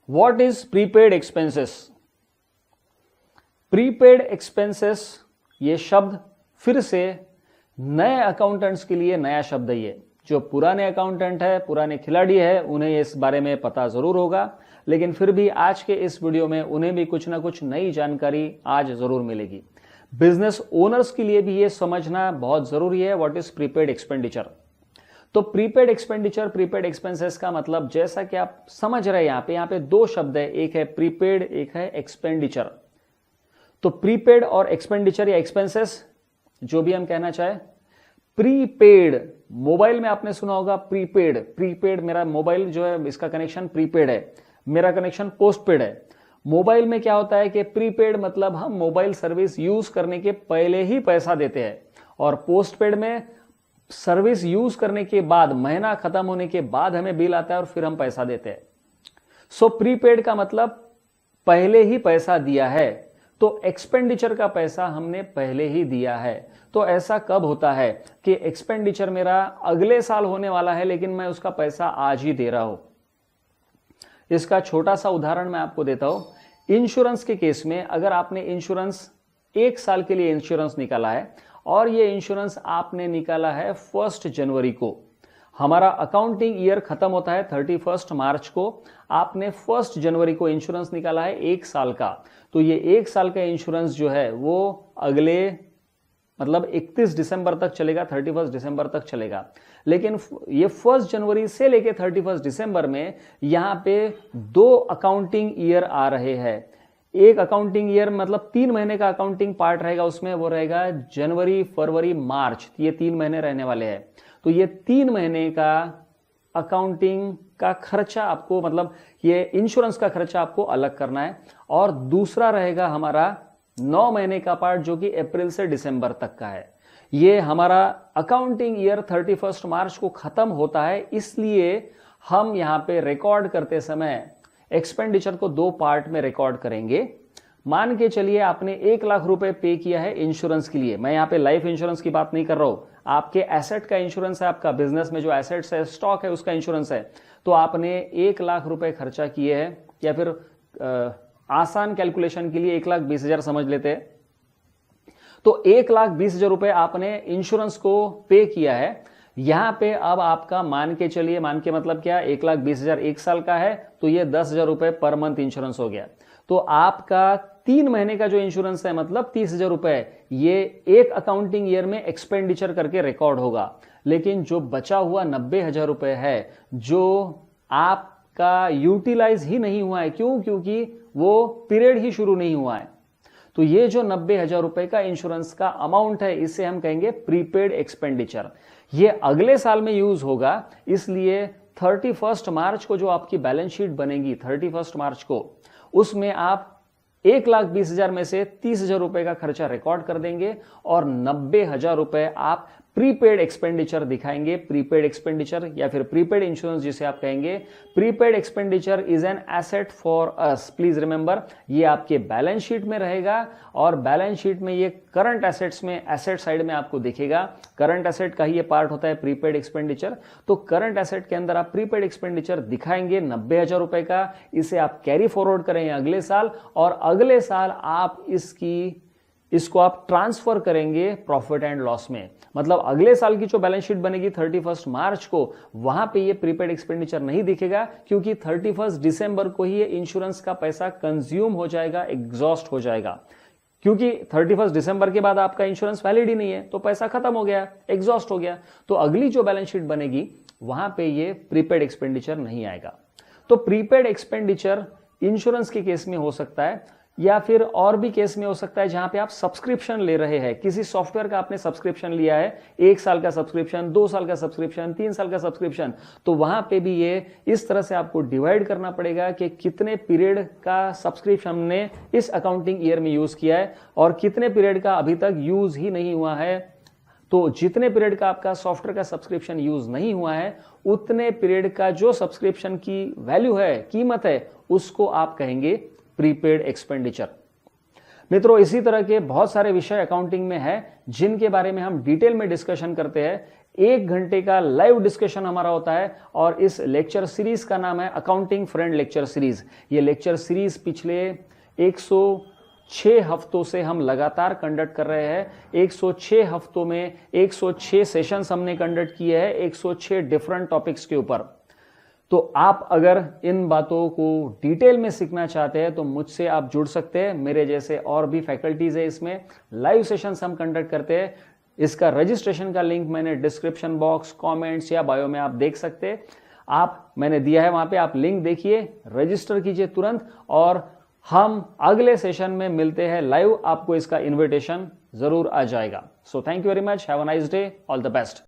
What is prepaid expenses? Prepaid expenses ये शब्द फिर से नए अकाउंटेंट्स के लिए नया शब्द है। ये जो पुराने अकाउंटेंट है, पुराने खिलाड़ी है, उन्हें इस बारे में पता जरूर होगा, लेकिन फिर भी आज के इस वीडियो में उन्हें भी कुछ ना कुछ नई जानकारी आज जरूर मिलेगी। बिजनेस ओनर्स के लिए भी ये समझना बहुत जरूरी है व्हाट इज प्रीपेड एक्सपेंडिचर। तो प्रीपेड एक्सपेंडिचर, प्रीपेड एक्सपेंसेस का मतलब जैसा कि आप समझ रहे हैं यहां पे दो शब्द है, एक है प्रीपेड, एक है एक्सपेंडिचर। तो प्रीपेड और एक्सपेंडिचर या एक्सपेंसेस जो भी हम कहना चाहे। प्रीपेड, मोबाइल में आपने सुना होगा प्रीपेड, प्रीपेड मेरा मोबाइल जो है इसका कनेक्शन प्रीपेड है, मेरा कनेक्शन पोस्टपेड है। मोबाइल में क्या होता है कि प्रीपेड मतलब हम मोबाइल सर्विस यूज करने के पहले ही पैसा देते हैं, और पोस्टपेड में सर्विस यूज करने के बाद, महीना खत्म होने के बाद हमें बिल आता है और फिर हम पैसा देते हैं। सो प्रीपेड का मतलब पहले ही पैसा दिया है, तो एक्सपेंडिचर का पैसा हमने पहले ही दिया है। तो ऐसा कब होता है कि एक्सपेंडिचर मेरा अगले साल होने वाला है लेकिन मैं उसका पैसा आज ही दे रहा हूं। इसका छोटा सा उदाहरण मैं आपको देता हूं। इंश्योरेंस के केस में अगर आपने इंश्योरेंस 1 साल के लिए इंश्योरेंस निकाला है और ये इंश्योरेंस आपने निकाला है 1 जनवरी को, हमारा अकाउंटिंग ईयर खत्म होता है 31 मार्च को, आपने 1 जनवरी को इंश्योरेंस निकाला है 1 साल का, तो ये 1 साल का इंश्योरेंस जो है वो अगले मतलब 31 दिसंबर तक चलेगा, 31 दिसंबर तक चलेगा। लेकिन ये 1 जनवरी से लेके 31 दिसंबर में यहां पे 2 अकाउंटिंग ईयर आ रहे हैं। एक अकाउंटिंग ईयर मतलब 3 महीने का अकाउंटिंग पार्ट रहेगा, उसमें वो रहेगा जनवरी, फरवरी, मार्च, ये 3 महीने रहने वाले हैं। तो ये 3 महीने का अकाउंटिंग का खर्चा आपको, मतलब ये इंश्योरेंस का खर्चा आपको अलग करना है। और दूसरा रहेगा हमारा 9 महीने का पार्ट जो कि अप्रैल से दिसंबर तक का है। ये हमारा अकाउंटिंग ईयर 31 मार्च को खत्म होता है, इसलिए हम यहां पे रिकॉर्ड करते समय एक्सपेंडिचर को 2 पार्ट में रिकॉर्ड करेंगे। मान के चलिए आपने 1 लाख रुपए पे किया है इंश्योरेंस के लिए। मैं यहां पे लाइफ इंश्योरेंस की बात नहीं कर रहा हूं, आपके एसेट का इंश्योरेंस है, आपका बिजनेस में जो एसेट्स है, स्टॉक है, उसका इंश्योरेंस है। तो आपने 1 लाख रुपए खर्चा किए हैं, या फिर आसान कैलकुलेशन के लिए 1,20,000 समझ लेते हैं। तो 1,20,000 रुपए आपने इंश्योरेंस को पे किया है। यहां पे अब आपका मान के चलिए, मान के मतलब क्या, 1,20,000 1 साल का है, तो ये 10,000 रुपए पर मंथ इंश्योरेंस हो गया। तो आपका 3 महीने का जो इंश्योरेंस है मतलब 30,000 रुपए, ये एक अकाउंटिंग ईयर में एक्सपेंडिचर करके रिकॉर्ड होगा। लेकिन जो बचा हुआ 90,000 रुपए है जो आपका यूटिलाइज ही नहीं हुआ है, क्यों? क्योंकि वो पीरियड ही शुरू नहीं हुआ है। तो ये जो 90,000 रुपए का इंश्योरेंस का अमाउंट है, इसे हम कहेंगे प्रीपेड एक्सपेंडिचर। ये अगले साल में यूज होगा, इसलिए 31 मार्च को जो आपकी बैलेंस शीट बनेगी 31 मार्च को, उसमें आप 1,20,000 में से 30,000 रुपए का खर्चा रिकॉर्ड कर देंगे और 90,000 रुपए आप प्रीपेड एक्सपेंडिचर दिखाएंगे। प्रीपेड एक्सपेंडिचर या फिर प्रीपेड इंश्योरेंस जिसे आप कहेंगे। Prepaid expenditure is an asset for us, please remember, ये आपके बैलेंस शीट में रहेगा और बैलेंस शीट में ये करंट एसेट्स में, एसेट साइड में आपको दिखेगा। करंट एसेट का ही ये पार्ट होता है प्रीपेड एक्सपेंडिचर। तो करंट एसेट के अंदर आप प्रीपेड एक्सपेंडिचर दिखाएंगे 90,000 रुपए का, इसे आप कैरी फॉरवर्ड करेंगे अगले साल, और अगले साल आप इसको आप ट्रांसफर करेंगे प्रॉफिट एंड लॉस में। मतलब अगले साल की जो बैलेंस शीट बनेगी 31 मार्च को, वहां पे ये प्रीपेड एक्सपेंडिचर नहीं दिखेगा, क्योंकि 31 दिसंबर को ही ये इंश्योरेंस का पैसा कंज्यूम हो जाएगा, एग्जॉस्ट हो जाएगा। क्योंकि 31 दिसंबर के बाद आपका इंश्योरेंस वैलिड ही नहीं है, तो पैसा खत्म हो गया, एग्जॉस्ट हो गया। तो अगली जो बैलेंस शीट बनेगी वहां पे ये प्रीपेड एक्सपेंडिचर नहीं आएगा। तो प्रीपेड एक्सपेंडिचर इंश्योरेंस के केस में हो सकता है, या फिर और भी केस में हो सकता है जहां पे आप सब्सक्रिप्शन ले रहे हैं। किसी सॉफ्टवेयर का आपने सब्सक्रिप्शन लिया है, 1 साल का सब्सक्रिप्शन, 2 साल का सब्सक्रिप्शन, 3 साल का सब्सक्रिप्शन, तो वहां पे भी ये इस तरह से आपको डिवाइड करना पड़ेगा कि कितने पीरियड का सब्सक्रिप्शन हमने इस अकाउंटिंग ईयर में यूज किया है और कितने पीरियड का अभी तक यूज ही नहीं हुआ है। तो जितने पीरियड का आपका सॉफ्टवेयर का सब्सक्रिप्शन यूज नहीं हुआ है, उतने पीरियड का जो सब्सक्रिप्शन की वैल्यू है, कीमत है, उसको आप कहेंगे प्रीपेड एक्सपेंडिचर। मित्रों, इसी तरह के बहुत सारे विषय अकाउंटिंग में है जिनके बारे में हम डिटेल में डिस्कशन करते हैं। 1 घंटे का लाइव डिस्कशन हमारा होता है और इस लेक्चर सीरीज का नाम है अकाउंटिंग फ्रेंड लेक्चर सीरीज। ये लेक्चर सीरीज पिछले 106 हफ्तों से हम लगातार कंडक्ट कर रहे हैं। 106 हफ्तों में 106 सेशंस हमने कंडक्ट किए हैं 106 डिफरेंट टॉपिक्स के ऊपर। तो आप अगर इन बातों को डिटेल में सीखना चाहते हैं तो मुझसे आप जुड़ सकते हैं। मेरे जैसे और भी फैकल्टीज है, इसमें लाइव सेशंस हम कंडक्ट करते हैं। इसका रजिस्ट्रेशन का लिंक मैंने डिस्क्रिप्शन बॉक्स, कमेंट्स या बायो में आप देख सकते हैं। मैंने दिया है वहां पे, आप लिंक देखिए, रजिस्टर कीजिए तुरंत और हम अगले सेशन में मिलते हैं लाइव। आपको इसका इन्विटेशन जरूर आ जाएगा। So thank you very much, have a nice day, all the best.